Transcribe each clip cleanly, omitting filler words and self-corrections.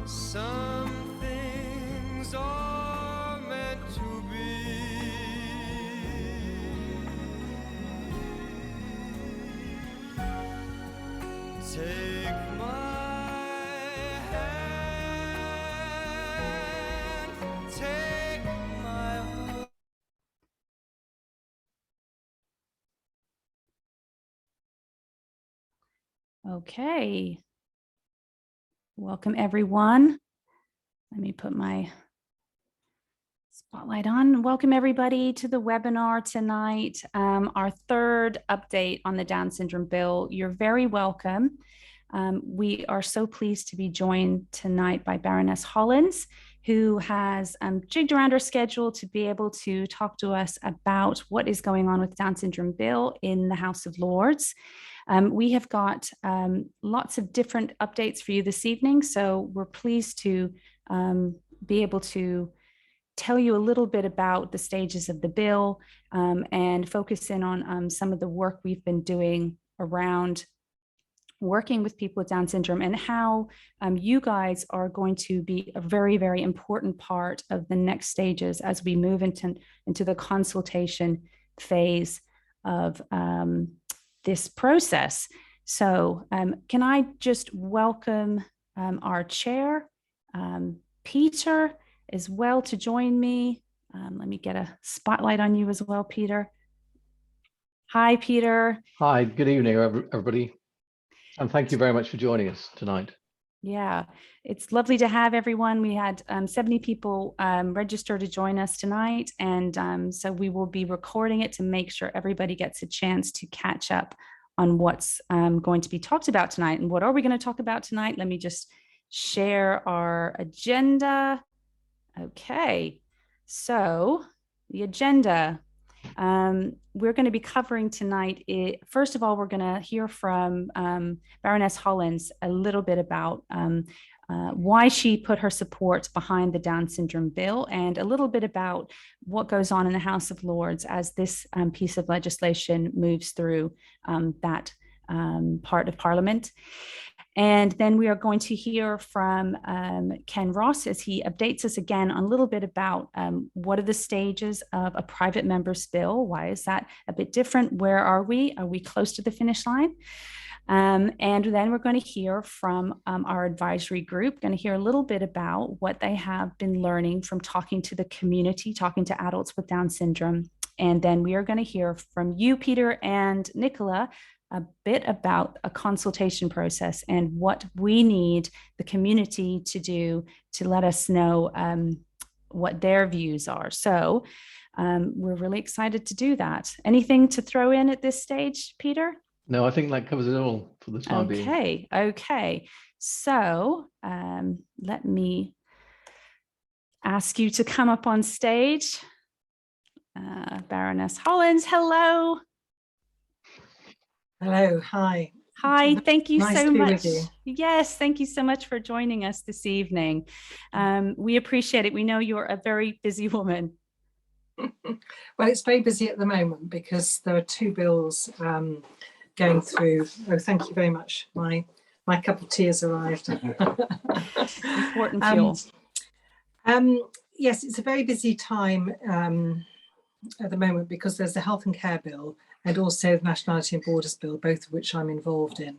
Some things are meant to be. Take my hand, take my heart. Okay. Welcome, everyone. Let me put my spotlight on. Welcome, everybody, to the webinar tonight, our third update on the Down syndrome bill. You're very welcome. We are so pleased to be joined tonight by Baroness Hollins, who has jigged around her schedule to be able to talk to us about what is going on with the Down syndrome bill in the House of Lords. We have got lots of different updates for you this evening, so we're pleased to be able to tell you a little bit about the stages of the bill and focus in on some of the work we've been doing around working with people with Down syndrome and how you guys are going to be a very, very important part of the next stages as we move into the consultation phase of this process. So can I just welcome our chair, Peter, as well to join me. Let me get a spotlight on you as well, Peter. Hi, Peter. Hi, good evening, everybody. And thank you very much for joining us tonight. Yeah, it's lovely to have everyone. We had 70 people register to join us tonight. And so we will be recording it to make sure everybody gets a chance to catch up on what's going to be talked about tonight. And what are we going to talk about tonight? Let me just share our agenda. Okay, so the agenda. We're going to be covering tonight. First of all, we're going to hear from Baroness Hollins a little bit about why she put her support behind the Down syndrome bill and a little bit about what goes on in the House of Lords as this piece of legislation moves through that part of Parliament. And then we are going to hear from Ken Ross as he updates us again on a little bit about what are the stages of a private member's bill? Why is that a bit different? Where are we? Are we close to the finish line? And then we're going to hear from our advisory group, going to hear a little bit about what they have been learning from talking to the community, talking to adults with Down syndrome. And then we are going to hear from you, Peter and Nicola, a bit about a consultation process and what we need the community to do to let us know what their views are. So we're really excited to do that. Anything to throw in at this stage, Peter? No, I think that covers it all for the time being. Okay. So let me ask you to come up on stage. Baroness Hollins, hello. Hello, hi. Hi, thank you Nice so to be much. with you. Yes, thank you so much for joining us this evening. We appreciate it. We know you're a very busy woman. Well, it's very busy at the moment because there are two bills going through. Oh, thank you very much. My cup of tea has arrived. Important fuel. Yes, it's a very busy time at the moment because there's the Health and Care Bill and also the Nationality and Borders Bill, both of which I'm involved in.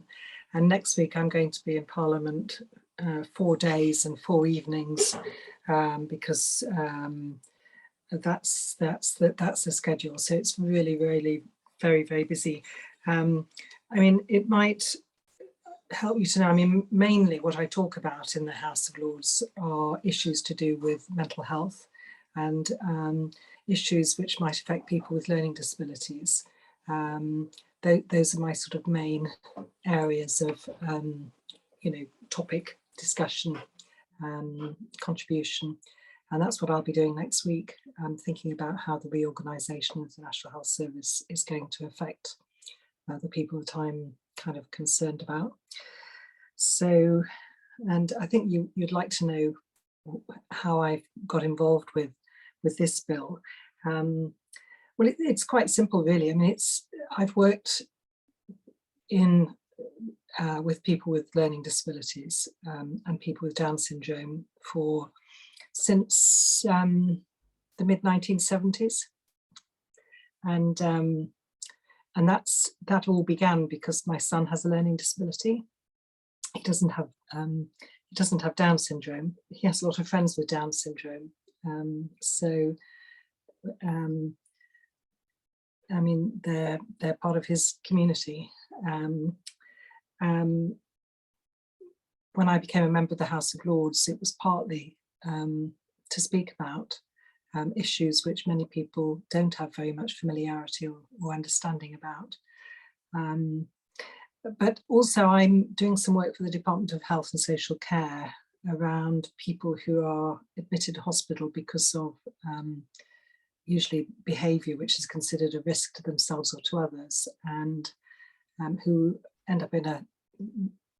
And next week I'm going to be in Parliament 4 days and 4 evenings because that's the schedule. So it's really, really very, very busy. I mean, it might help you to know, I mean, mainly what I talk about in the House of Lords are issues to do with mental health and issues which might affect people with learning disabilities. Those are my sort of main areas of, topic, discussion, contribution. And that's what I'll be doing next week. I'm thinking about how the reorganisation of the National Health Service is going to affect the people that I'm kind of concerned about. So, and I think you'd like to know how I got involved with this bill. Well, it's quite simple, really. I mean, I've worked in with people with learning disabilities and people with Down syndrome since the mid 1970s, and that all began because my son has a learning disability. He doesn't have Down syndrome. He has a lot of friends with Down syndrome. I mean, they're part of his community. When I became a member of the House of Lords, it was partly to speak about issues which many people don't have very much familiarity or understanding about. But also I'm doing some work for the Department of Health and Social Care around people who are admitted to hospital because of usually behaviour which is considered a risk to themselves or to others, and who end up in a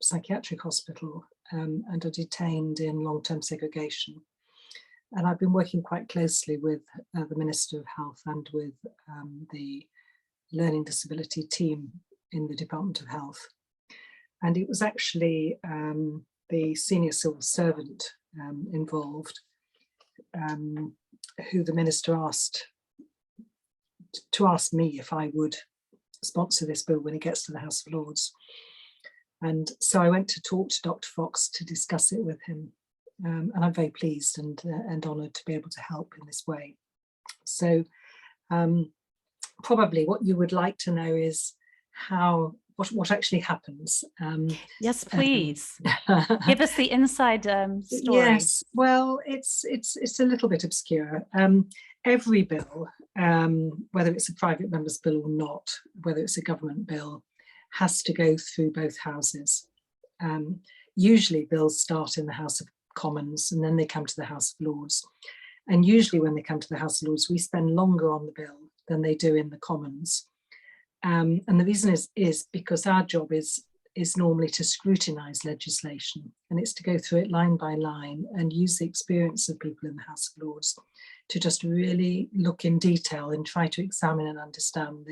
psychiatric hospital and are detained in long-term segregation. And I've been working quite closely with the Minister of Health and with the learning disability team in the Department of Health. And it was actually the senior civil servant involved who the Minister asked me if I would sponsor this bill when it gets to the House of Lords. And so I went to talk to Dr. Fox to discuss it with him. And I'm very pleased and honoured to be able to help in this way. So probably what you would like to know is what actually happens. Yes, please. Give us the inside story. Yes, well, it's a little bit obscure. Every bill, whether it's a private member's bill or not, whether it's a government bill, has to go through both houses. Usually bills start in the House of Commons and then they come to the House of Lords. And usually when they come to the House of Lords, we spend longer on the bill than they do in the Commons. And the reason is because our job is normally to scrutinise legislation, and it's to go through it line by line and use the experience of people in the House of Lords to just really look in detail and try to examine and understand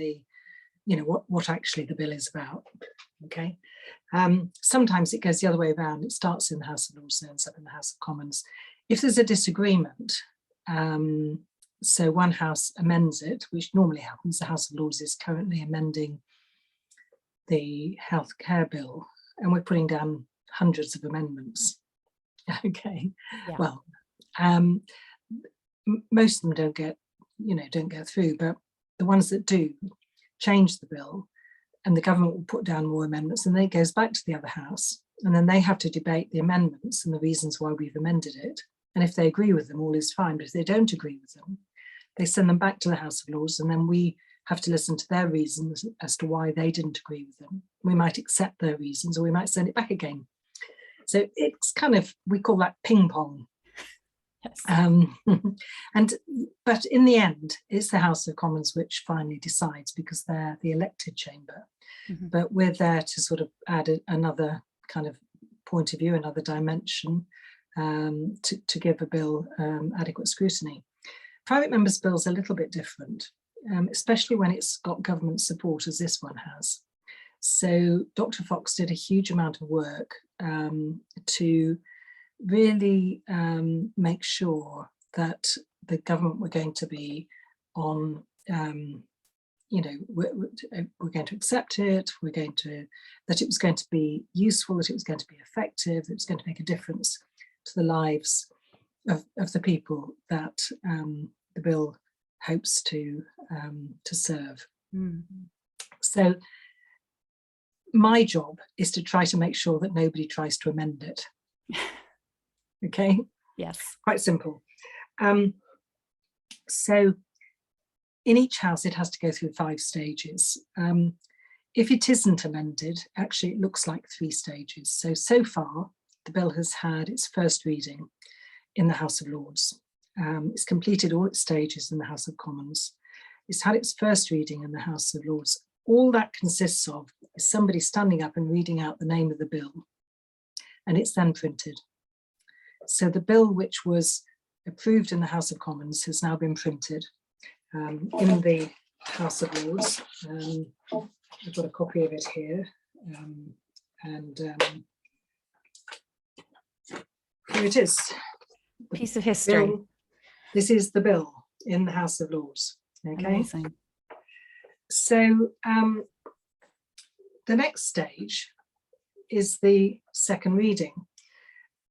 what actually the bill is about. Okay. Sometimes it goes the other way around. It starts in the House of Lords and ends up in the House of Commons. If there's a disagreement, so one house amends it, which normally happens. The House of Lords is currently amending the healthcare bill, and we're putting down hundreds of amendments. Okay, yeah. Well, most of them don't get through, but the ones that do change the bill, and the government will put down more amendments, and then it goes back to the other house, and then they have to debate the amendments and the reasons why we've amended it. And if they agree with them, all is fine. But if they don't agree with them, they send them back to the House of Lords, and then we have to listen to their reasons as to why they didn't agree with them. We might accept their reasons, or we might send it back again. So it's kind of, we call that ping pong. Yes. But in the end, it's the House of Commons which finally decides, because they're the elected chamber. Mm-hmm. But we're there to sort of add another kind of point of view, another dimension, to give a bill adequate scrutiny. Private members' bills are a little bit different, especially when it's got government support, as this one has. So Dr. Fox did a huge amount of work to really make sure that the government were going to be on, we're going to accept it, that it was going to be useful, that it was going to be effective, that it was going to make a difference to the lives of the people that the bill hopes to serve. Mm. So my job is to try to make sure that nobody tries to amend it. Okay? Yes. Quite simple. So in each house, it has to go through 5 stages. If it isn't amended, actually, it looks like 3 stages. So far, the bill has had its first reading in the House of Lords. It's completed all its stages in the House of Commons. It's had its first reading in the House of Lords. All that consists of is somebody standing up and reading out the name of the bill, and it's then printed. So the bill which was approved in the House of Commons has now been printed in the House of Lords. I've got a copy of it here. And here it is. Piece of history. Bill, this is the bill in the House of Lords. Okay. Amazing. So the next stage is the second reading,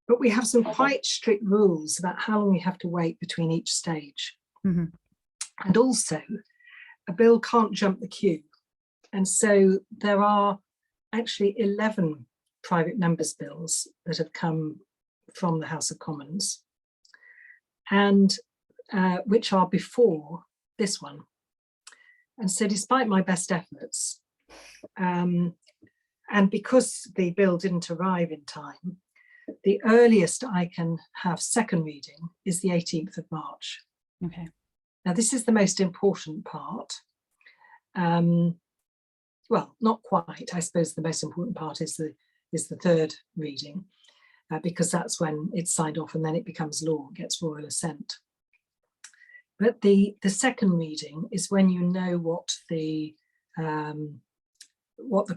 but we have some quite strict rules about how long we have to wait between each stage. Mm-hmm. And also, a bill can't jump the queue. And so there are actually 11 private members' bills that have come from the House of Commons, and which are before this one. And so despite my best efforts, and because the bill didn't arrive in time, the earliest I can have second reading is the 18th of March. Okay. Now, this is the most important part. Well, not quite. I suppose the most important part is the third reading, because that's when it's signed off and then it becomes law, gets royal assent. But the second reading is when you know what the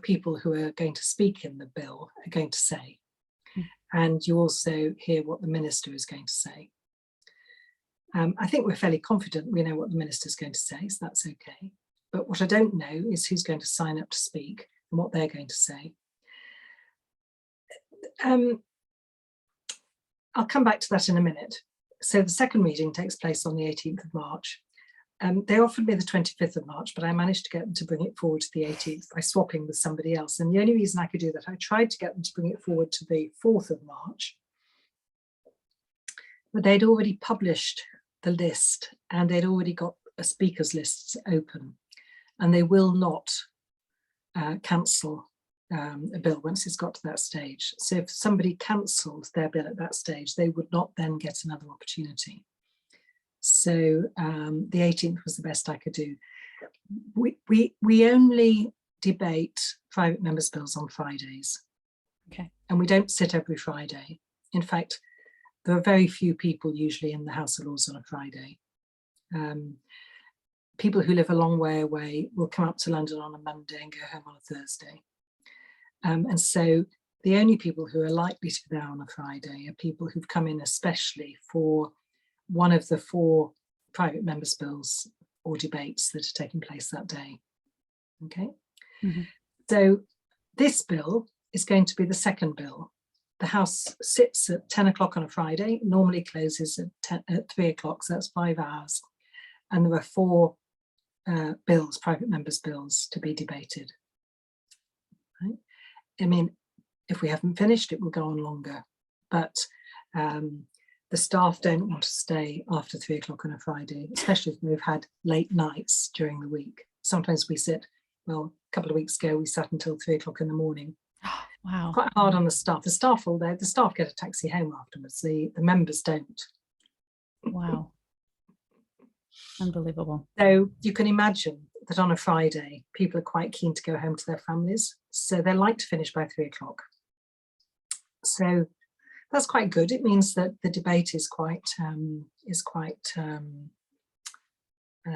people who are going to speak in the bill are going to say. And you also hear what the minister is going to say. I think we're fairly confident we know what the minister is going to say, so that's okay. But what I don't know is who's going to sign up to speak and what they're going to say. I'll come back to that in a minute. So the second reading takes place on the 18th of March. They offered me the 25th of March, but I managed to get them to bring it forward to the 18th by swapping with somebody else. And the only reason I could do that, I tried to get them to bring it forward to the 4th of March, but they'd already published the list and they'd already got a speakers lists open, and they will not cancel a bill once it's got to that stage. So if somebody cancelled their bill at that stage, they would not then get another opportunity. So the 18th was the best I could do. We only debate private members' bills on Fridays. Okay. And we don't sit every Friday. In fact, there are very few people usually in the House of Lords on a Friday. People who live a long way away will come up to London on a Monday and go home on a Thursday. And so the only people who are likely to be there on a Friday are people who've come in especially for one of the 4 private members' bills or debates that are taking place that day. Okay. Mm-hmm. So this bill is going to be the second bill. The House sits at 10 o'clock on a Friday, normally closes at 3 o'clock, so that's 5 hours. And there are 4 bills, private members' bills, to be debated. Right? I mean, if we haven't finished, it will go on longer. But the staff don't want to stay after 3 o'clock on a Friday, especially if we've had late nights during the week. Sometimes we sit, well, a couple of weeks ago, we sat until 3 o'clock in the morning. Wow. Quite hard on the staff. The staff get a taxi home afterwards. The members don't. Wow. Unbelievable. So you can imagine that on a Friday, people are quite keen to go home to their families. So they like to finish by 3 o'clock. So that's quite good. It means that the debate is quite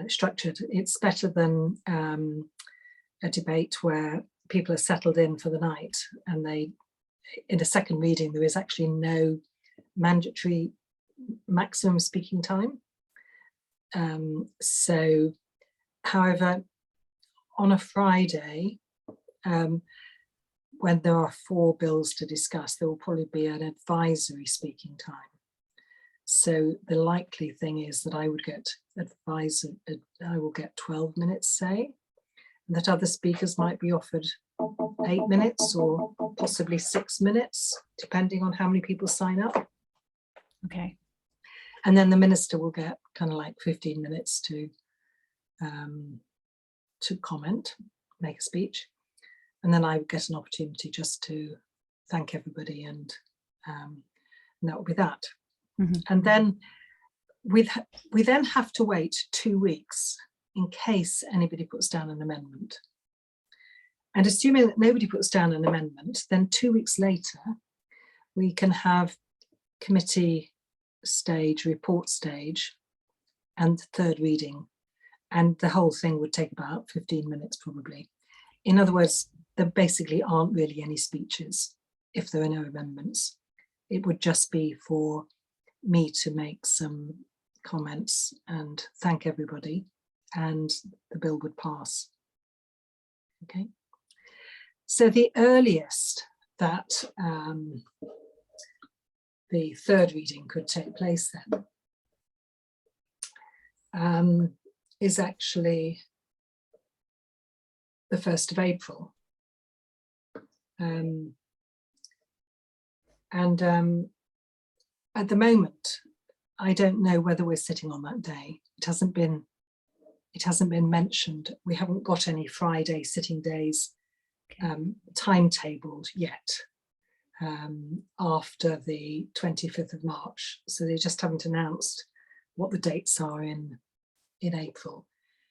structured. It's better than a debate where people are settled in for the night, and in a second reading, there is actually no mandatory maximum speaking time. So, however, on a Friday, when there are 4 bills to discuss, there will probably be an advisory speaking time. So the likely thing is that I would get I will get 12 minutes, say, and that other speakers might be offered 8 minutes or possibly 6 minutes, depending on how many people sign up. Okay. And then the minister will get kind of like 15 minutes to comment, make a speech. And then I would get an opportunity just to thank everybody, and that will be that. Mm-hmm. And then we then have to wait 2 weeks in case anybody puts down an amendment. And assuming that nobody puts down an amendment, then 2 weeks later, we can have committee stage, report stage, and third reading. And the whole thing would take about 15 minutes probably. In other words, there basically aren't really any speeches if there are no amendments. It would just be for me to make some comments and thank everybody, and the bill would pass. Okay. So the earliest that the third reading could take place then is actually the 1st of April. At the moment, I don't know whether we're sitting on that day. It hasn't been mentioned. We haven't got any Friday sitting days timetabled yet after the 25th of March. So they just haven't announced what the dates are in April.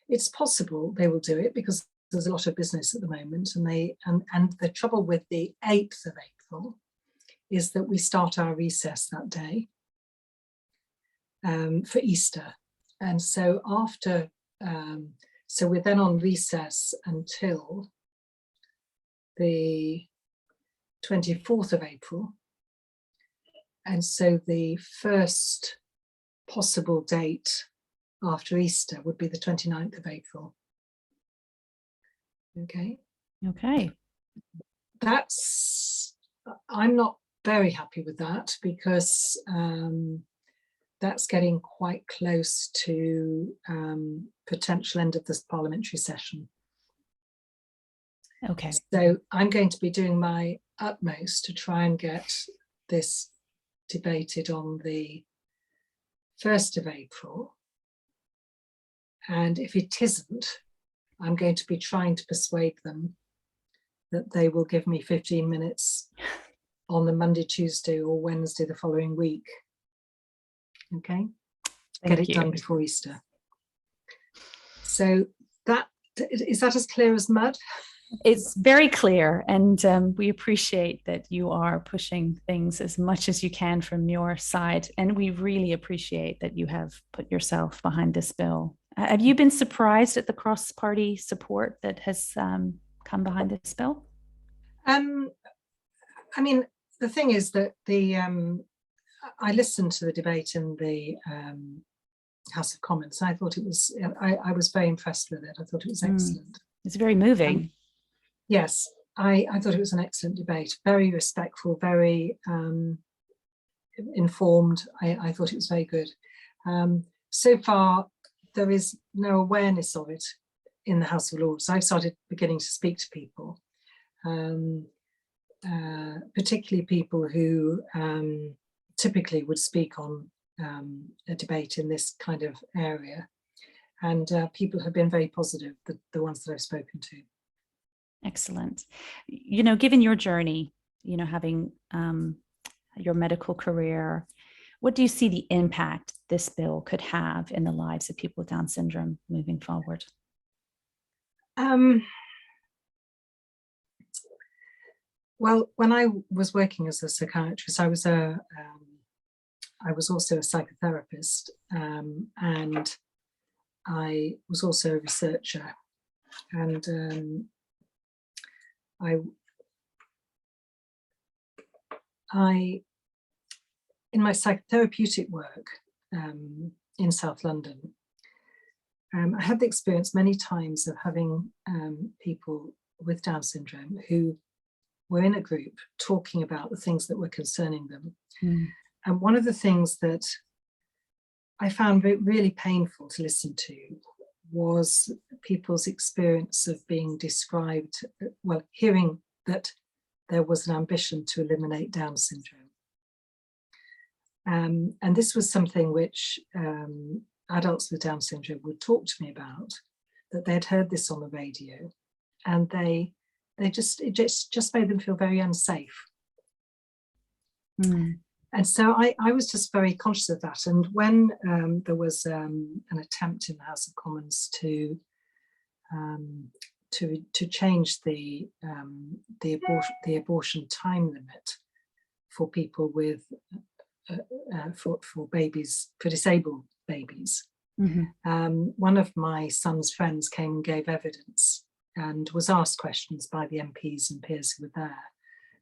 It's possible they will do it because there's a lot of business at the moment, and the trouble with the 8th of April is that we start our recess that day for Easter. And so after, so we're then on recess until the 24th of April. And so the first possible date after Easter would be the 29th of April. Okay. Okay. I'm not very happy with that because that's getting quite close to potential end of this parliamentary session. Okay. So I'm going to be doing my utmost to try and get this debated on the 1st of April. And if it isn't, I'm going to be trying to persuade them that they will give me 15 minutes on the Monday, Tuesday or Wednesday the following week. Okay, get it done before Easter. So is that as clear as mud? It's very clear, and we appreciate that you are pushing things as much as you can from your side, and we really appreciate that you have put yourself behind this bill. Have you been surprised at the cross-party support that has come behind this bill? I mean, the thing is that I listened to the debate in the House of Commons. I thought it was, I was very impressed with it. I thought it was excellent. It's very moving. Yes, I thought it was an excellent debate, very respectful, very informed. I thought it was very good. So far, there is no awareness of it in the House of Lords. I've started beginning to speak to people, particularly people who typically would speak on a debate in this kind of area. And people have been very positive, the ones that I've spoken to. Excellent. You know, given your journey, you know, having your medical career, what do you see the impact this bill could have in the lives of people with Down syndrome moving forward? Well, when I was working as a psychiatrist, I was also a psychotherapist, and I was also a researcher, and in my psychotherapeutic work in South London, I had the experience many times of having people with Down syndrome who were in a group talking about the things that were concerning them. And one of the things that I found really painful to listen to was people's experience of being described, well, hearing that there was an ambition to eliminate Down syndrome. And this was something which adults with Down syndrome would talk to me about, that they'd heard this on the radio, and it just made them feel very unsafe. And so I was just very conscious of that. And when there was an attempt in the House of Commons to change the abortion time limit for people with for babies, for disabled babies, one of my son's friends came and gave evidence, and was asked questions by the MPs and peers who were there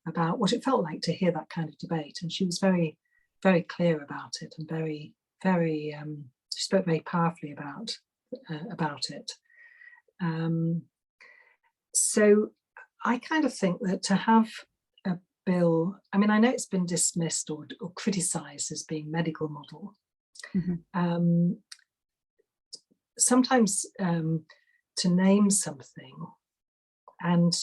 about what it felt like to hear that kind of debate. And she was very, very clear about it, and very, very, she spoke very powerfully about it. So I kind of think that to have a bill, I mean, I know it's been dismissed or criticised as being medical model. Mm-hmm. Sometimes to name something and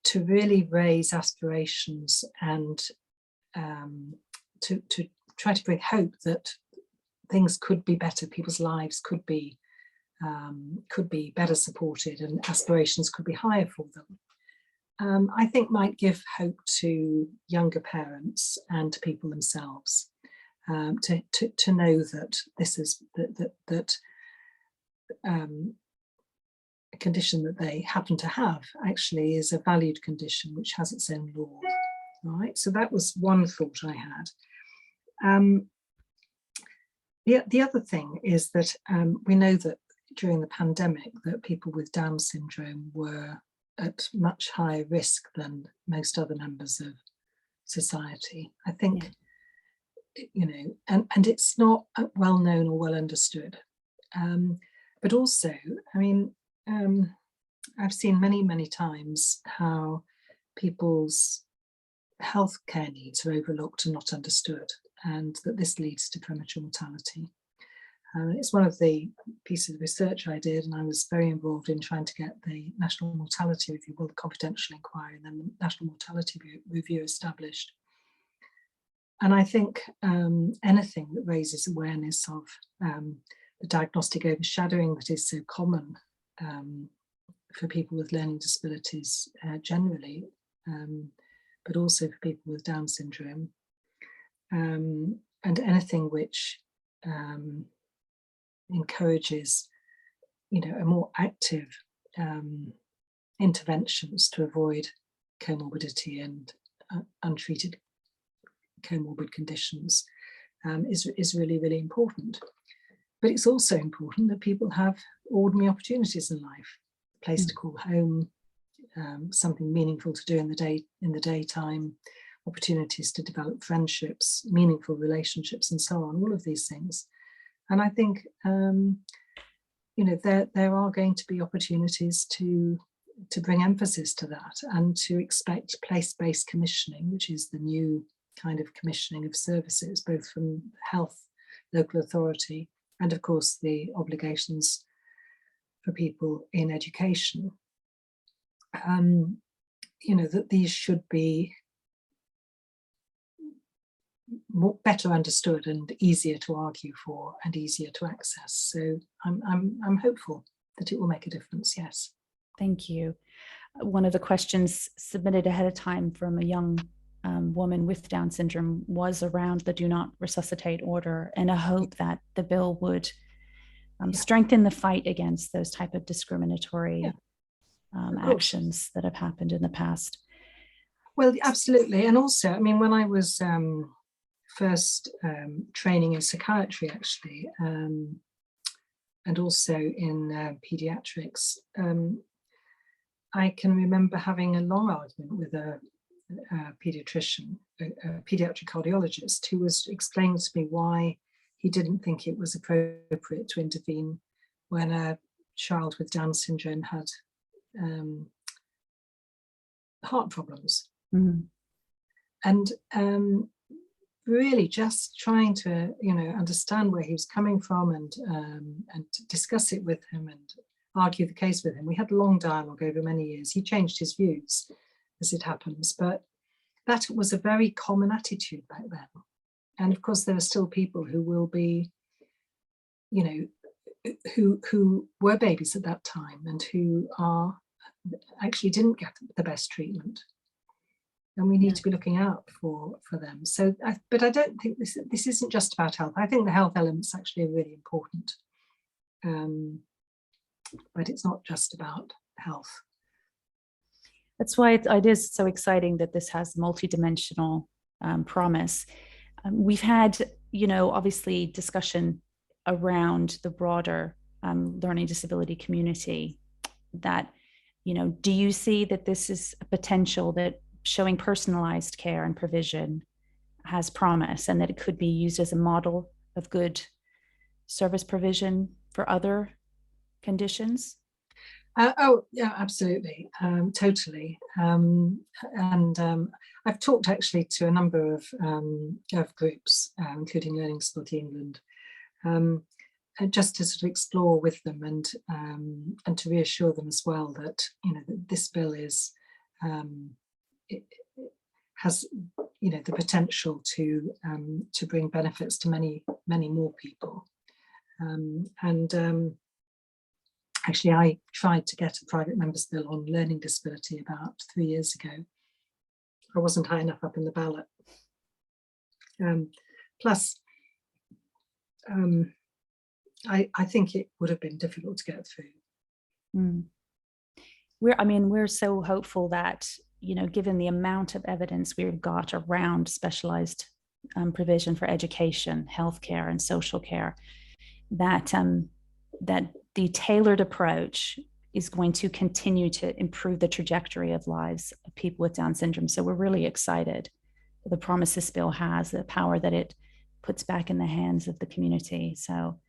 to really raise aspirations and to try to bring hope that things could be better, people's lives could be better supported and aspirations could be higher for them, I think might give hope to younger parents and to people themselves, to know that this is that a condition that they happen to have actually is a valued condition which has its own law, right? So that was one thought I had. The other thing is that we know that during the pandemic that people with Down syndrome were at much higher risk than most other members of society. I think, you know, and it's not well known or well understood. But also, I mean, I've seen many, many times how people's healthcare needs are overlooked and not understood, and that this leads to premature mortality. It's one of the pieces of research I did, and I was very involved in trying to get the National Mortality Review, well, the confidential inquiry, and then the National Mortality Review established. And I think anything that raises awareness of the diagnostic overshadowing that is so common for people with learning disabilities generally, but also for people with Down syndrome, and anything which encourages, you know, a more active interventions to avoid comorbidity and untreated comorbid conditions is really, really important. But it's also important that people have ordinary opportunities in life, a place to call home, something meaningful to do in the daytime, opportunities to develop friendships, meaningful relationships, and so on, all of these things. And I think, you know, there are going to be opportunities to bring emphasis to that and to expect place-based commissioning, which is the new kind of commissioning of services, both from health, local authority, and of course the obligations for people in education. You know, that these should be better understood and easier to argue for and easier to access. So I'm hopeful that it will make a difference. Yes. Thank you. One of the questions submitted ahead of time from a young woman with Down syndrome was around the do not resuscitate order, and a hope that the bill would strengthen the fight against those type of discriminatory actions that have happened in the past. Well, absolutely. And also, I mean, when I was first training in psychiatry, actually, and also in pediatrics, I can remember having a long argument with a pediatrician, a pediatric cardiologist, who was explaining to me why he didn't think it was appropriate to intervene when a child with Down syndrome had heart problems. Mm-hmm. And really just trying to, you know, understand where he was coming from and discuss it with him and argue the case with him. We had a long dialogue over many years. He changed his views, as it happens, but that was a very common attitude back then. And of course, there are still people who will be, you know, who were babies at that time and who actually didn't get the best treatment. And we need to be looking out for them. So, but I don't think this isn't just about health. I think the health elements actually are really important, but it's not just about health. That's why it is so exciting that this has multidimensional promise. We've had, you know, obviously discussion around the broader learning disability community that, do you see that this is a potential that showing personalized care and provision has promise, and that it could be used as a model of good service provision for other conditions? Oh, yeah, absolutely, totally. I've talked actually to a number of groups, including Learning Disability England, just to sort of explore with them and to reassure them as well that that this bill is it has the potential to bring benefits to many more people, actually, I tried to get a private member's bill on learning disability about 3 years ago. I wasn't high enough up in the ballot. Plus, I think it would have been difficult to get through. Mm. We're so hopeful that, given the amount of evidence we've got around specialized provision for education, healthcare, and social care, that the tailored approach is going to continue to improve the trajectory of lives of people with Down syndrome. So we're really excited for the promise this bill has, the power that it puts back in the hands of the community. So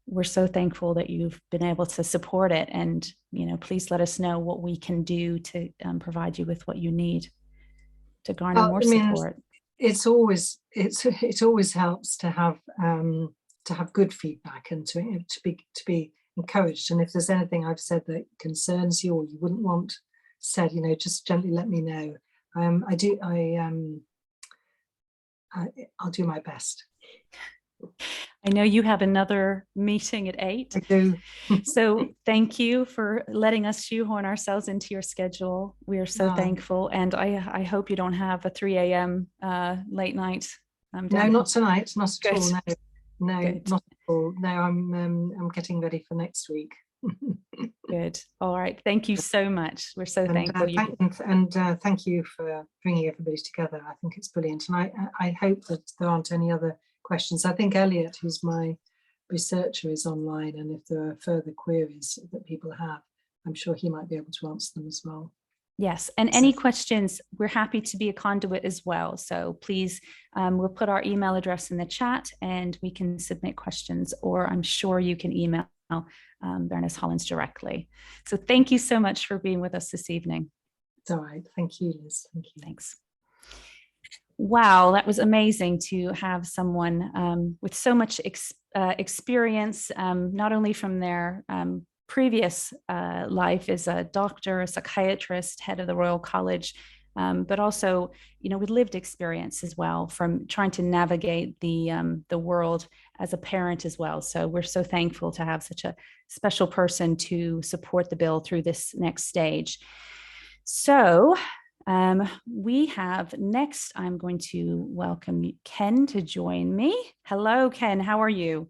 we're so thankful that you've been able to support it, and please let us know what we can do to provide you with what you need to garner more support. It always helps to have good feedback and to be encouraged. And if there's anything I've said that concerns you or you wouldn't want said, just gently let me know. I'll do my best. I know you have another meeting at 8. I do. So thank you for letting us shoehorn ourselves into your schedule. We are so thankful. And I hope you don't have a 3 a.m. Late night. No, not tonight. Not at all. No, Good. not at all. No, I'm getting ready for next week. Good. All right. Thank you so much. We're so thankful. Thank you for bringing everybody together. I think it's brilliant. And I hope that there aren't any other questions. I think Elliot, who's my researcher, is online, and if there are further queries that people have, I'm sure he might be able to answer them as well. Yes, and any questions, we're happy to be a conduit as well. So please, we'll put our email address in the chat and we can submit questions, or I'm sure you can email Baroness Hollins directly. So thank you so much for being with us this evening. It's all right. Thank you, Liz. Thank you. Thanks. Wow, that was amazing to have someone with so much experience, not only from their previous life as a doctor, a psychiatrist, head of the Royal College, but also, with lived experience as well from trying to navigate the world as a parent as well. So we're so thankful to have such a special person to support the bill through this next stage. So we have next, I'm going to welcome Ken to join me. Hello, Ken, how are you?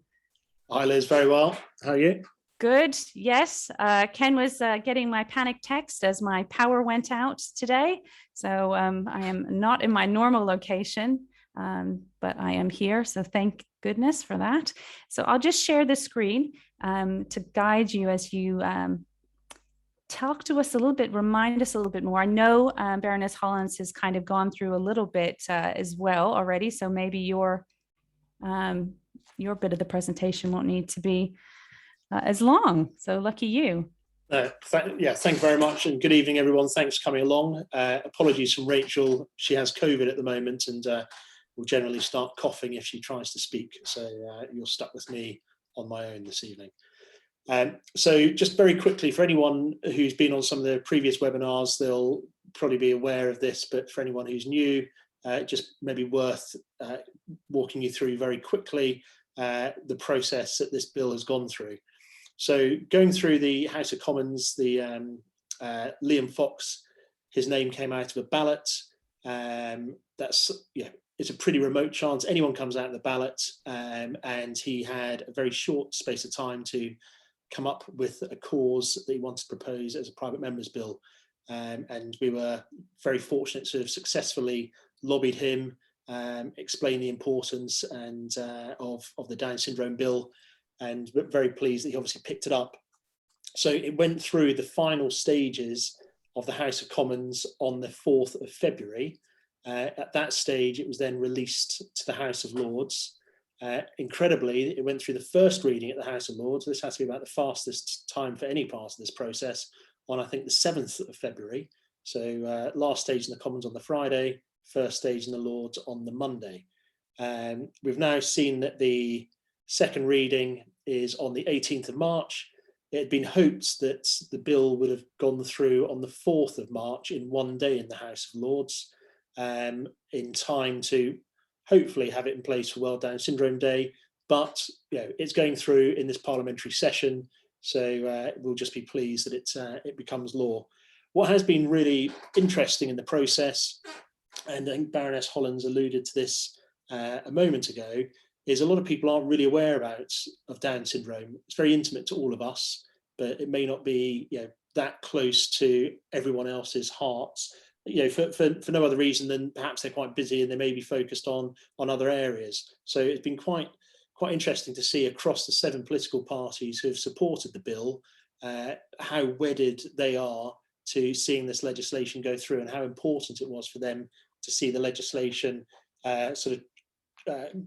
Hi, Liz, very well. How are you? Good, yes. Ken was getting my panic text as my power went out today. So I am not in my normal location, but I am here. So thank goodness for that. So I'll just share the screen to guide you as you talk to us a little bit, remind us a little bit more. I know Baroness Hollins has kind of gone through a little bit as well already. So maybe your bit of the presentation won't need to be as long. So lucky you. Thank you very much, and good evening, everyone. Thanks for coming along. Apologies from Rachel. She has COVID at the moment and will generally start coughing if she tries to speak. So you're stuck with me on my own this evening. So just very quickly, for anyone who's been on some of the previous webinars, they'll probably be aware of this, but for anyone who's new, just maybe worth walking you through very quickly the process that this bill has gone through. So going through the House of Commons, the Liam Fox, his name came out of a ballot. That's, it's a pretty remote chance anyone comes out of the ballot, and he had a very short space of time to come up with a cause that he wanted to propose as a private member's bill. And we were very fortunate to have successfully lobbied him, explain the importance and of the Down syndrome bill, and very pleased that he obviously picked it up. So it went through the final stages of the House of Commons on the 4th of February. At that stage, it was then released to the House of Lords. Incredibly, it went through the first reading at the House of Lords. This has to be about the fastest time for any part of this process, on I think the 7th of February. So last stage in the Commons on the Friday, first stage in the Lords on the Monday. We've now seen that the second reading is on the 18th of March. It had been hoped that the bill would have gone through on the 4th of March in one day in the House of Lords, in time to hopefully have it in place for World Down Syndrome Day. But it's going through in this parliamentary session, so we'll just be pleased that it becomes law. What has been really interesting in the process, and I think Baroness Hollins alluded to this a moment ago, is a lot of people aren't really aware of Down syndrome. It's very intimate to all of us, but it may not be that close to everyone else's hearts, for no other reason than perhaps they're quite busy and they may be focused on other areas. So it's been quite interesting to see across the 7 political parties who have supported the bill how wedded they are to seeing this legislation go through, and how important it was for them to see the legislation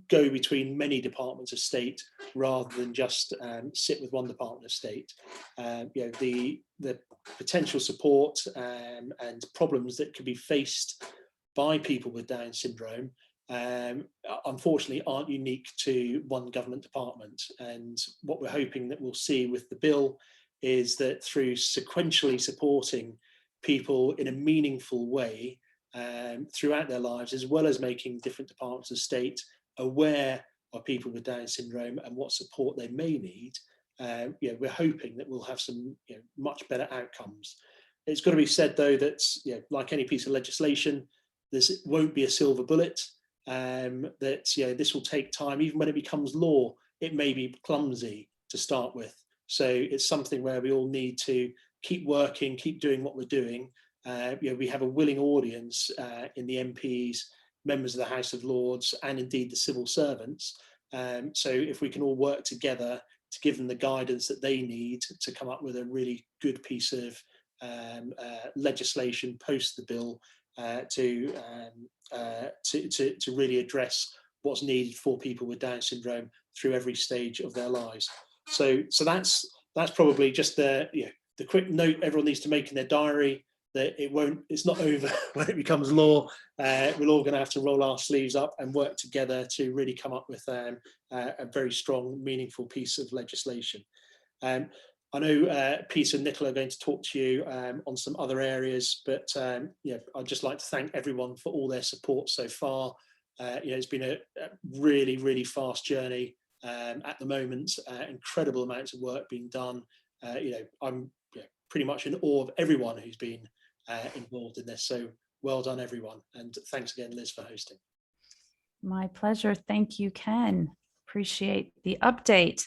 go between many departments of state rather than just sit with one department of state. The potential support and problems that could be faced by people with Down syndrome unfortunately aren't unique to one government department. And what we're hoping that we'll see with the bill is that through sequentially supporting people in a meaningful way throughout their lives, as well as making different departments of state aware of people with Down syndrome and what support they may need, we're hoping that we'll have some much better outcomes. It's got to be said, though, that like any piece of legislation, this won't be a silver bullet. That this will take time. Even when it becomes law, it may be clumsy to start with. So it's something where we all need to keep working, keep doing what we're doing. We have a willing audience in the MPs, members of the House of Lords, and indeed the civil servants. So if we can all work together to give them the guidance that they need to come up with a really good piece of legislation post the bill to really address what's needed for people with Down syndrome through every stage of their lives. So that's probably just the quick note everyone needs to make in their diary, that it's not over when it becomes law. We're all going to have to roll our sleeves up and work together to really come up with a very strong, meaningful piece of legislation. I know Peter and Nicola are going to talk to you on some other areas, but I'd just like to thank everyone for all their support so far. It's been a really, really fast journey at the moment. Incredible amounts of work being done. I'm pretty much in awe of everyone who's been involved in this. So well done, everyone. And thanks again, Liz, for hosting. My pleasure. Thank you, Ken. Appreciate the update.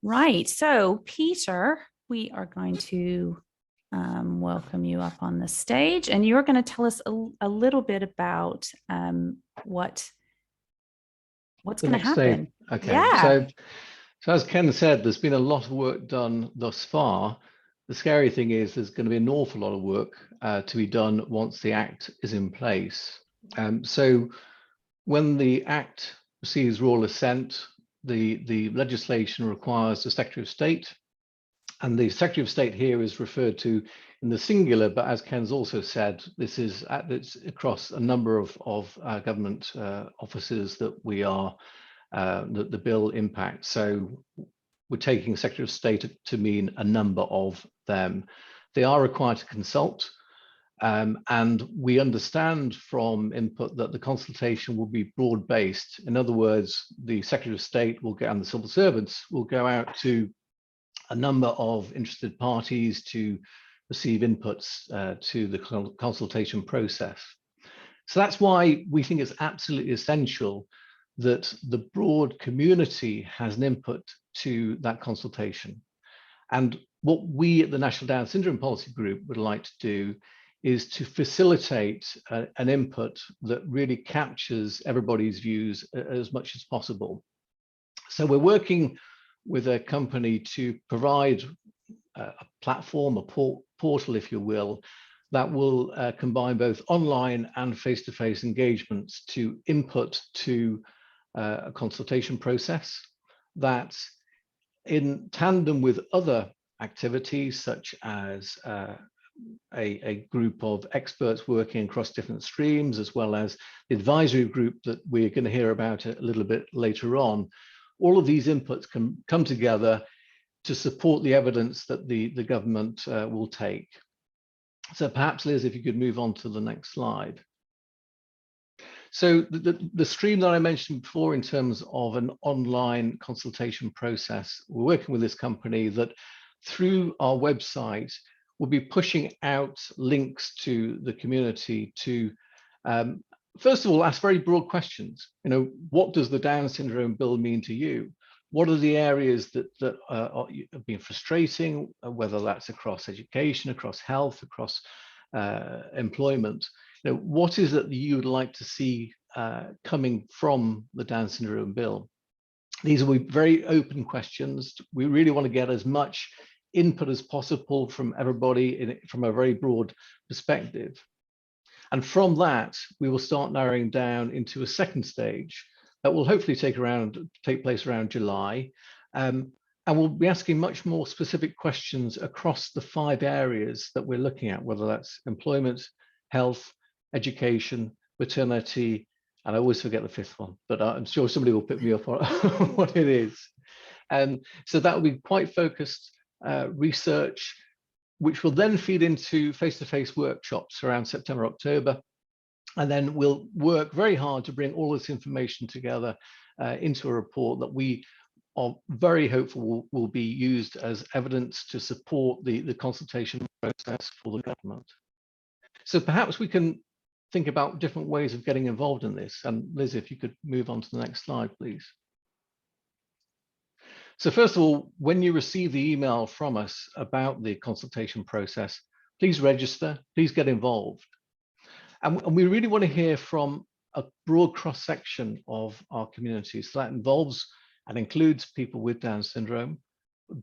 Right. So, Peter, we are going to welcome you up on the stage, and you're going to tell us a little bit about what's going to happen. Okay. Yeah. So as Ken said, there's been a lot of work done thus far. The scary thing is there's going to be an awful lot of work to be done once the Act is in place. So when the Act receives royal assent, the legislation requires the Secretary of State, and the Secretary of State here is referred to in the singular, but as Ken's also said, this is it's across a number of government offices that we are that the bill impacts. So we're taking Secretary of State to mean a number of them. They are required to consult, and we understand from input that the consultation will be broad-based. In other words, the Secretary of State will go, and the civil servants will go out to a number of interested parties to receive inputs to the consultation process. So that's why we think it's absolutely essential that the broad community has an input to that consultation. And what we at the National Down Syndrome Policy Group would like to do is to facilitate an input that really captures everybody's views as much as possible. So we're working with a company to provide platform, a portal, if you will, that will combine both online and face-to-face engagements to input to a consultation process that, in tandem with other activities such as a group of experts working across different streams, as well as the advisory group that we're going to hear about a little bit later on, all of these inputs can come together to support the evidence that the government will take. So perhaps, Liz, if you could move on to the next slide. So the stream that I mentioned before in terms of an online consultation process, we're working with this company that through our website will be pushing out links to the community to, first of all, ask very broad questions. You know, what does the Down syndrome bill mean to you? What are the areas that have been frustrating, whether that's across education, across health, across employment? You know, what is it that you would like to see coming from the Down syndrome bill? These will be very open questions. We really want to get as much input as possible from everybody from a very broad perspective. And from that, we will start narrowing down into a second stage that will hopefully take place around July. And we'll be asking much more specific questions across the 5 areas that we're looking at, whether that's employment, health, education, maternity, and I always forget the 5th one, but I'm sure somebody will pick me up on what it is. So that will be quite focused research, which will then feed into face-to-face workshops around September, October. And then we'll work very hard to bring all this information together into a report that we are very hopeful will be used as evidence to support the consultation process for the government. So perhaps we can think about different ways of getting involved in this. And Liz, if you could move on to the next slide, please. So first of all, when you receive the email from us about the consultation process, please register, please get involved. And we really want to hear from a broad cross-section of our community. So that involves and includes people with Down syndrome,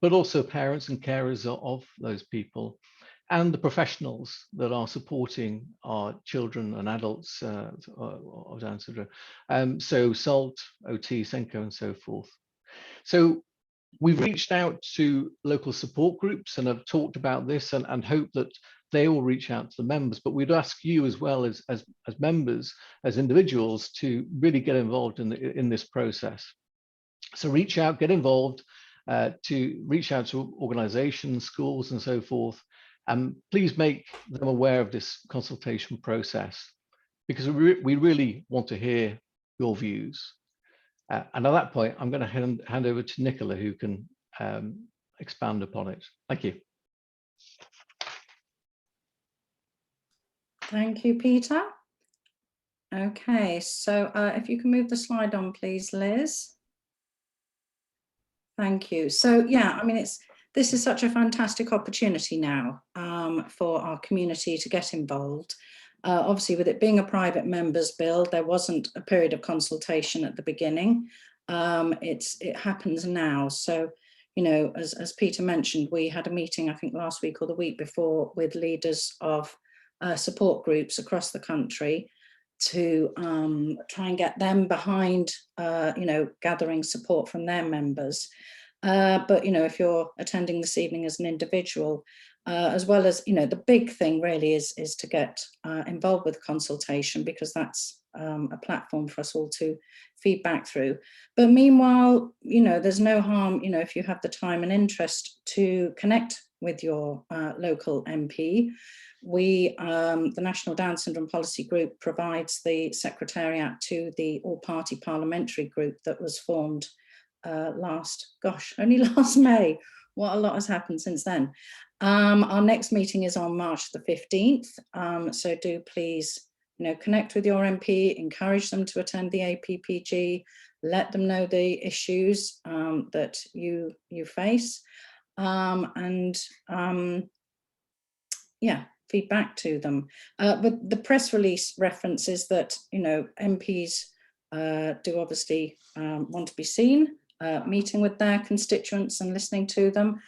but also parents and carers of those people, and the professionals that are supporting our children and adults of Down syndrome. So SALT, OT, SENCO, and so forth. So we've reached out to local support groups and have talked about this and hope that they will reach out to the members, but we'd ask you as well as members, as individuals, to really get involved in this process. So reach out, get involved, to reach out to organizations, schools, and so forth, and please make them aware of this consultation process, because we really want to hear your views. And at that point, I'm going to hand over to Nicola, who can expand upon it. Thank you. Thank you, Peter. Okay, so if you can move the slide on, please, Liz. Thank you. So yeah, I mean, this is such a fantastic opportunity now for our community to get involved. Obviously, with it being a private members bill, there wasn't a period of consultation at the beginning. It happens now. So, you know, as Peter mentioned, we had a meeting, I think last week or the week before, with leaders of support groups across the country to try and get them behind, you know, gathering support from their members. But, you know, if you're attending this evening as an individual, as well as, you know, the big thing really is to get involved with consultation, because that's a platform for us all to feed back through. But meanwhile, you know, there's no harm, you know, if you have the time and interest to connect with your local MP. We, the National Down Syndrome Policy Group, provides the secretariat to the all-party parliamentary group that was formed only last May. What a lot has happened since then. Our next meeting is on March the 15th. So do please, you know, connect with your MP, encourage them to attend the APPG, let them know the issues that you face, yeah, feedback to them. But the press release references that, you know, MPs do obviously want to be seen, meeting with their constituents and listening to them.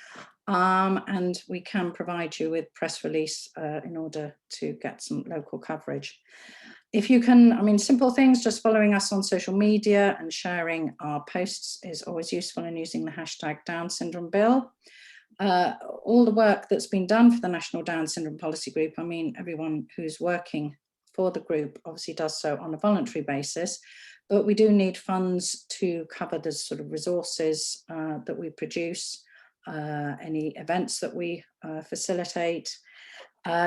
and we can provide you with press release in order to get some local coverage. If you can, I mean, simple things, just following us on social media and sharing our posts is always useful, and using the hashtag Down Syndrome Bill. All the work that's been done for the National Down Syndrome Policy Group, I mean, everyone who's working for the group obviously does so on a voluntary basis, but we do need funds to cover the sort of resources that we produce, any events that we facilitate.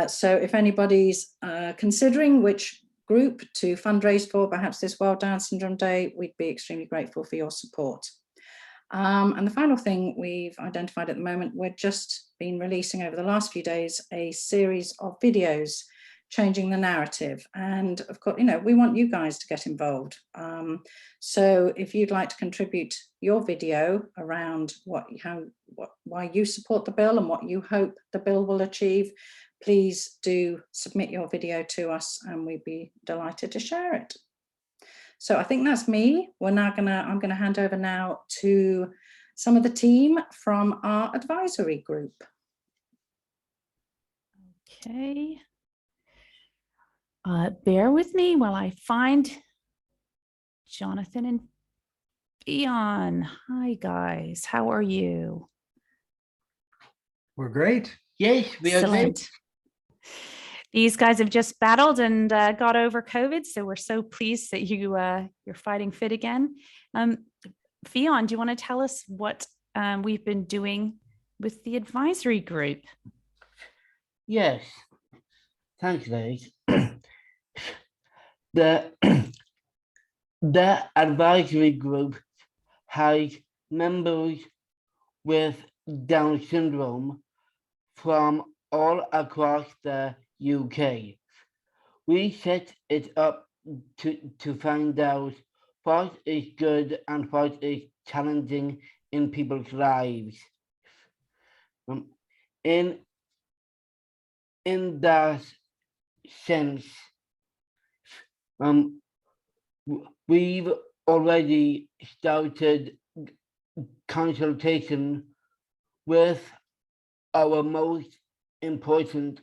So if anybody's considering which group to fundraise for, perhaps this World Down Syndrome Day, we'd be extremely grateful for your support. And the final thing we've identified at the moment, we've just been releasing over the last few days a series of videos changing the narrative. And of course, you know, we want you guys to get involved. So if you'd like to contribute your video around why you support the bill and what you hope the bill will achieve, please do submit your video to us and we'd be delighted to share it. So I think that's me. I'm gonna hand over now to some of the team from our advisory group. Okay. Bear with me while I find Jonathan and Fionn. Hi guys, how are you? We're great. Yes, we are great. Excellent. These guys have just battled and got over COVID, so we're so pleased that you're fighting fit again. Fionn, do you want to tell us what we've been doing with the advisory group? Yes, thanks, Liz. The advisory group has members with Down syndrome from all across the UK. We set it up to find out what is good and what is challenging in people's lives. In that sense, we've already started consultation with our most important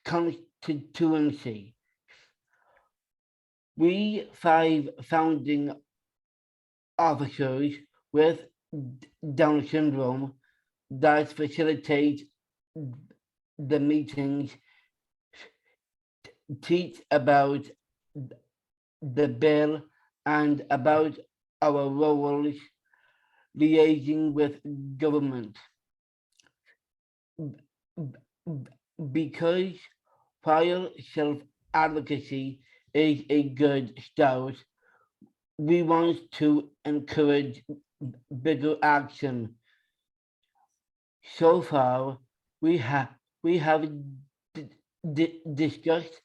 constituency. We 5 founding officers with Down syndrome that facilitate the meetings, teach about the bill and about our roles liaising with government. Because while self-advocacy is a good start, we want to encourage bigger action. So far, we have discussed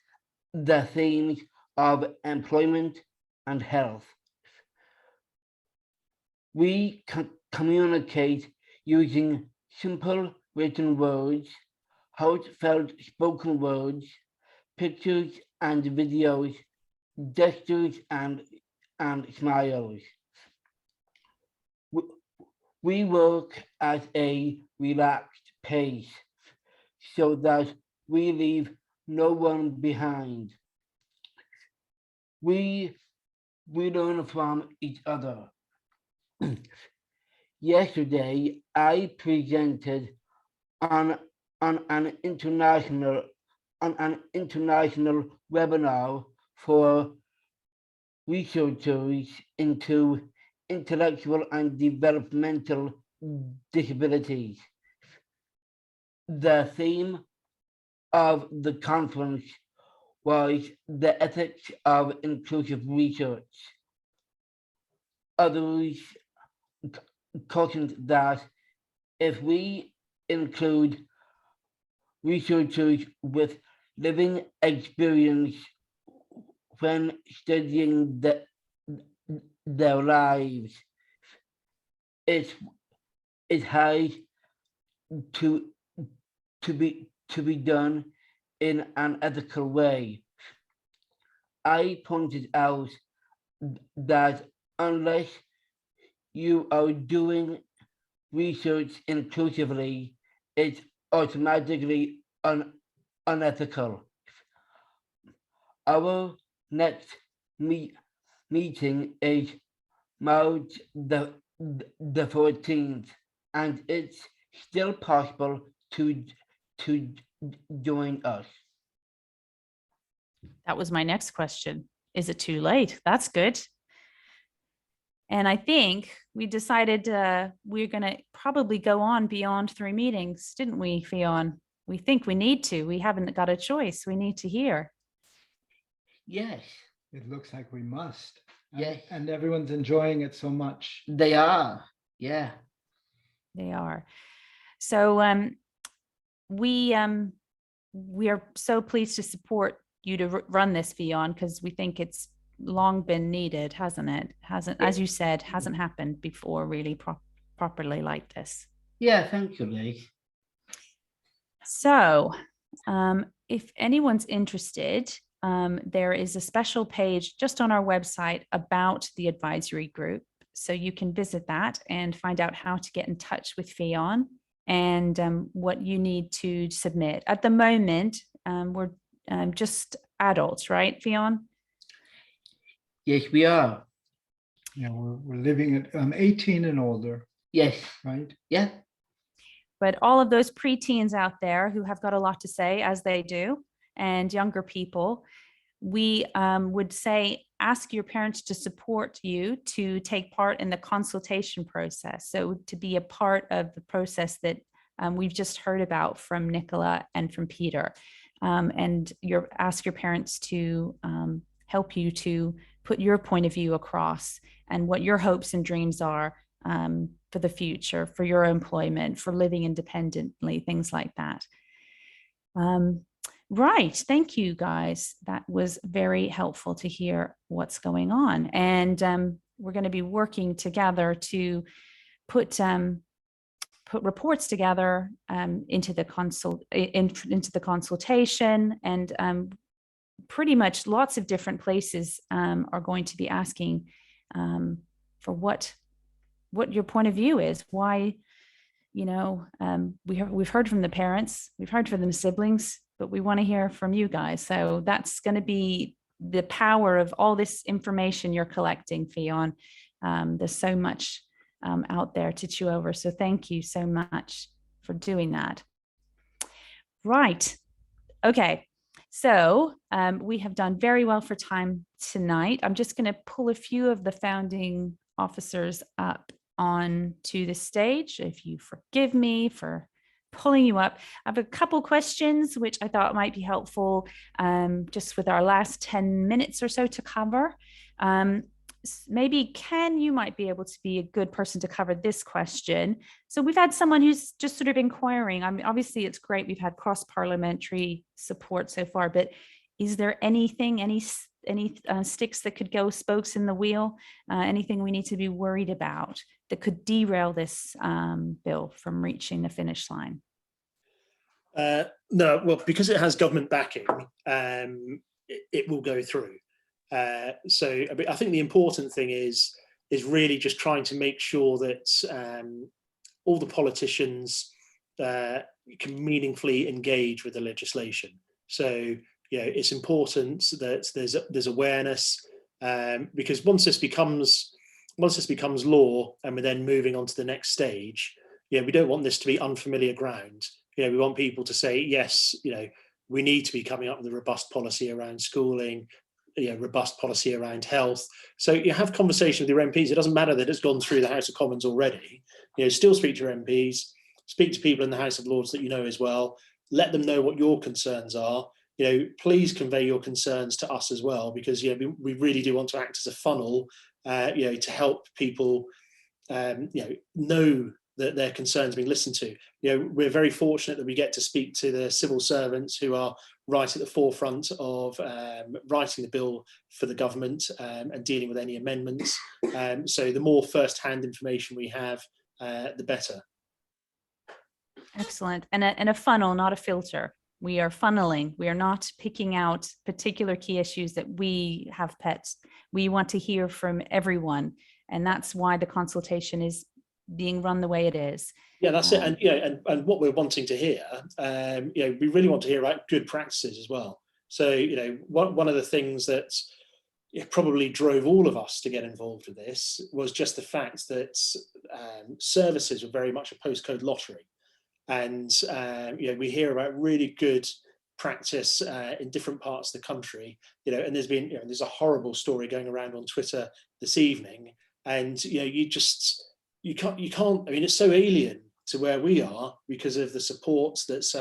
the themes of employment and health. We communicate using simple written words, heartfelt spoken words, pictures and videos, gestures and smiles. We work at a relaxed pace so that we leave no one behind. We learn from each other. Yesterday, I presented on an international webinar for researchers into intellectual and developmental disabilities. The theme of the conference was the ethics of inclusive research. Others cautioned that if we include researchers with living experience when studying their lives, it has to be done in an ethical way. I pointed out that unless you are doing research inclusively, it's automatically unethical. Our next meeting is March the 14th, and it's still possible to join us. That was my next question. Is it too late? That's good. And I think we decided we're going to probably go on beyond 3 meetings, didn't we, Fionn? We think we need to. We haven't got a choice. We need to hear. Yes, It looks like we must. Yes. And everyone's enjoying it so much. they are. Yeah. They are. So we are so pleased to support you to run this, Fionn, because we think it's long been needed, hasn't it? Hasn't, as you said, hasn't happened before really properly like this. Yeah, thank you, Lee. So if anyone's interested, there is a special page just on our website about the advisory group. So you can visit that and find out how to get in touch with Fionn and what you need to submit. At the moment, we're just adults, right, Fionn? Yes, we are. Yeah, we're living at 18 and older, Yes. right? Yeah. But all of those preteens out there who have got a lot to say, as they do, and younger people, we would say, ask your parents to support you to take part in the consultation process. So to be a part of the process that we've just heard about from Nicola and from Peter. And ask your parents to help you to put your point of view across and what your hopes and dreams are for the future, for your employment, for living independently, things like that. Right. Thank you, guys. That was very helpful to hear what's going on. And we're going to be working together to put reports together into the consultation, and pretty much lots of different places are going to be asking for what your point of view is. Why, we've heard from the parents, we've heard from the siblings, but we want to hear from you guys. So that's going to be the power of all this information you're collecting, Fionn. There's so much out there to chew over. So thank you so much for doing that. Right. Okay. So we have done very well for time tonight. I'm just going to pull a few of the founding officers up onto the stage. If you forgive me for pulling you up, I have a couple questions which I thought might be helpful just with our last 10 minutes or so to cover. Maybe Ken, you might be able to be a good person to cover this question. So we've had someone who's just sort of inquiring. I mean, obviously it's great we've had cross-parliamentary support so far, but is there anything, any sticks that could go, spokes in the wheel, anything we need to be worried about that could derail this bill from reaching the finish line? No, well, because it has government backing, it will go through. So I think the important thing is really just trying to make sure that all the politicians can meaningfully engage with the legislation. So it's important that there's awareness, because once this becomes law and we're then moving on to the next stage, we don't want this to be unfamiliar ground. We want people to say, yes, we need to be coming up with a robust policy around schooling, robust policy around health. So you have conversation with your MPs. It doesn't matter that it's gone through the House of Commons already. Still speak to your MPs, speak to people in the House of Lords that you know as well. Let them know what your concerns are. Please convey your concerns to us as well, because we really do want to act as a funnel, to help people, know that their concerns being listened to. We're very fortunate that we get to speak to the civil servants who are right at the forefront of writing the bill for the government and dealing with any amendments. So the more first-hand information we have, the better. Excellent. And a funnel, not a filter. We are funneling. We are not picking out particular key issues that we have pets. We want to hear from everyone And that's why the consultation is being run the way it is. Yeah, that's it. And and what we're wanting to hear, we really want to hear about good practices as well. So, one of the things that probably drove all of us to get involved with this was just the fact that services were very much a postcode lottery. And we hear about really good practice in different parts of the country, and there's a horrible story going around on Twitter this evening, and you can't, I mean, it's so alien to where we are because of the support that's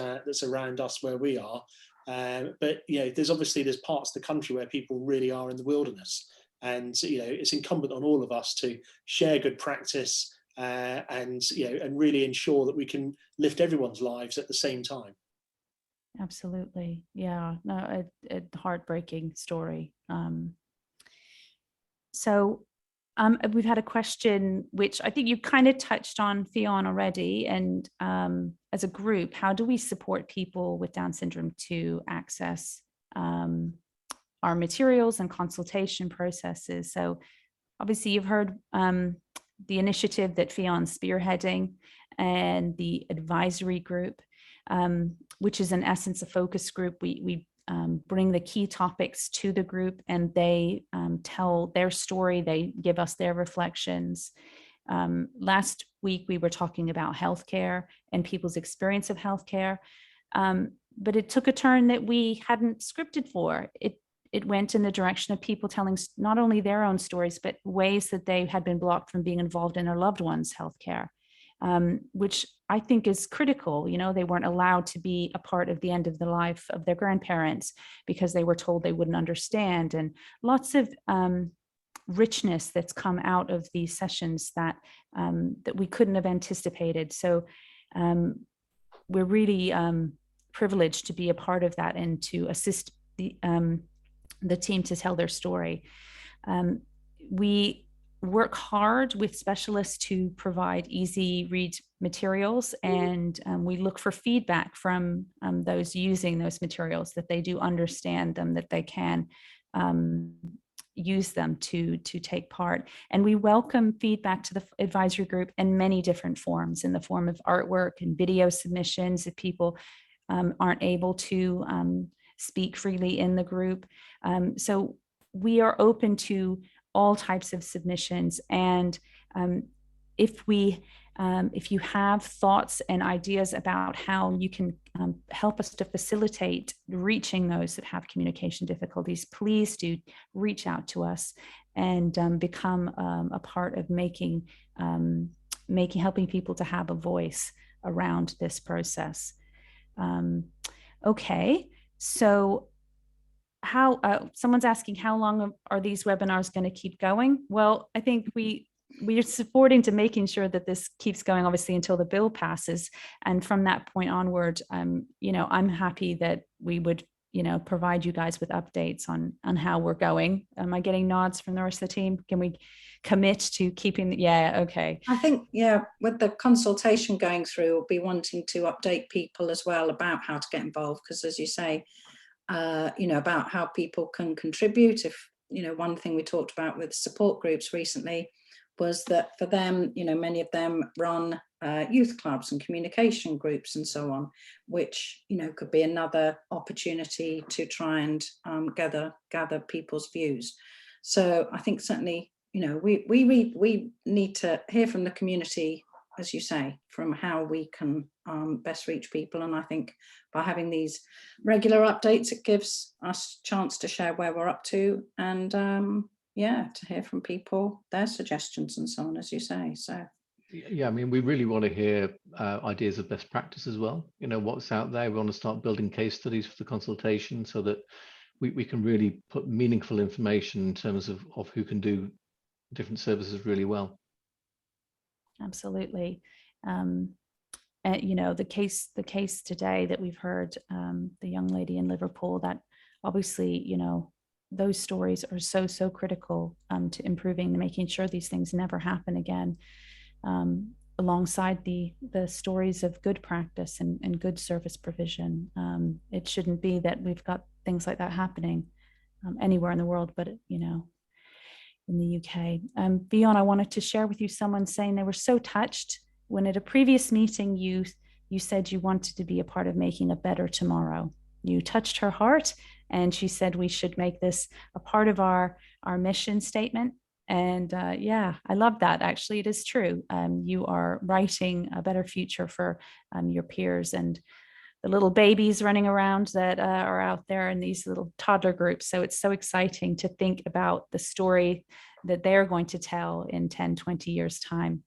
around us where we are, but there's parts of the country where people really are in the wilderness, and it's incumbent on all of us to share good practice and really ensure that we can lift everyone's lives at the same time. Absolutely. Yeah, no, a heartbreaking story. So we've had a question, which I think you kind of touched on, Fionn, already. And as a group, how do we support people with Down syndrome to access our materials and consultation processes? So obviously you've heard the initiative that Fionn's spearheading and the advisory group, which is in essence a focus group. We bring the key topics to the group, and they tell their story. They give us their reflections. Last week, we were talking about healthcare and people's experience of healthcare, but it took a turn that we hadn't scripted for. It went in the direction of people telling not only their own stories, but ways that they had been blocked from being involved in their loved ones' healthcare. Which I think is critical. They weren't allowed to be a part of the end of the life of their grandparents because they were told they wouldn't understand, and lots of richness that's come out of these sessions that we couldn't have anticipated. So we're really privileged to be a part of that and to assist the team to tell their story. We work hard with specialists to provide easy read materials, and we look for feedback from those using those materials, that they do understand them, that they can use them to take part. And we welcome feedback to the advisory group in many different forms, in the form of artwork and video submissions if people aren't able to speak freely in the group. So we are open to all types of submissions. And if you have thoughts and ideas about how you can help us to facilitate reaching those that have communication difficulties, please do reach out to us and become a part of helping people to have a voice around this process. Okay, so someone's asking, how long are these webinars going to keep going? Well, I think we are supporting to making sure that this keeps going, obviously, until the bill passes. And from that point onward, I'm happy that we would, provide you guys with updates on how we're going. Am I getting nods from the rest of the team? Can we commit to keeping? Yeah, okay. I think, with the consultation going through, we'll be wanting to update people as well about how to get involved, because as you say, about how people can contribute. If, one thing we talked about with support groups recently was that for them, many of them run youth clubs and communication groups and so on, which, could be another opportunity to try and gather people's views. So I think certainly, we need to hear from the community, as you say, from how we can best reach people. And I think by having these regular updates, it gives us a chance to share where we're up to, and to hear from people, their suggestions and so on, as you say. So yeah, I mean, we really want to hear ideas of best practice as well. What's out there. We want to start building case studies for the consultation so that we can really put meaningful information in terms of who can do different services really well. Absolutely. The case today that we've heard, the young lady in Liverpool, that obviously, those stories are so critical to improving, making sure these things never happen again, alongside the stories of good practice and good service provision. It shouldn't be that we've got things like that happening anywhere in the world, but in the UK. Beyond, I wanted to share with you someone saying they were so touched when at a previous meeting you said you wanted to be a part of making a better tomorrow. You touched her heart, and she said we should make this a part of our mission statement. And yeah, I love that. Actually, it is true. You are writing a better future for your peers and the little babies running around that are out there in these little toddler groups. So it's so exciting to think about the story that they're going to tell in 10, 20 years' time.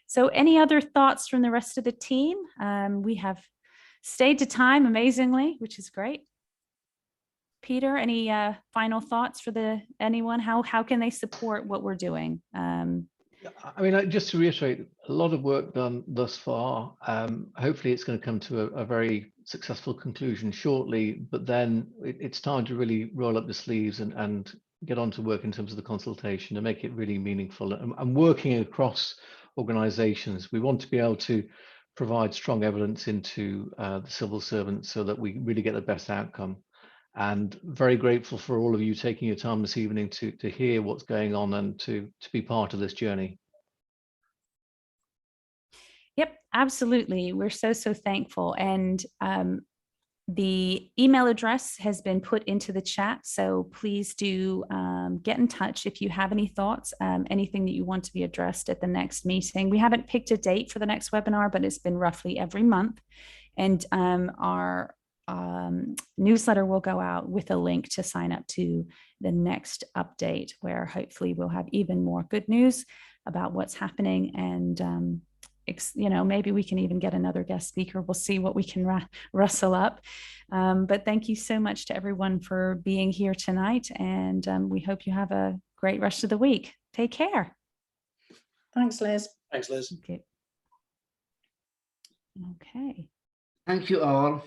So any other thoughts from the rest of the team? We have stayed to time amazingly, which is great. Peter, any final thoughts for anyone? How can they support what we're doing? I mean, just to reiterate, a lot of work done thus far. Hopefully it's going to come to a very successful conclusion shortly, but then it's time to really roll up the sleeves and get on to work in terms of the consultation and make it really meaningful. And working across organizations, we want to be able to provide strong evidence into the civil servants so that we really get the best outcome. And very grateful for all of you taking your time this evening to hear what's going on and to be part of this journey. Yep, absolutely. We're so thankful. And the email address has been put into the chat. So please do get in touch if you have any thoughts, anything that you want to be addressed at the next meeting. We haven't picked a date for the next webinar, but it's been roughly every month. And our newsletter will go out with a link to sign up to the next update, where hopefully we'll have even more good news about what's happening. And maybe we can even get another guest speaker. We'll see what we can rustle up. But thank you so much to everyone for being here tonight. And we hope you have a great rest of the week. Take care. Thanks, Liz. Thanks, Liz. Okay. Thank you all.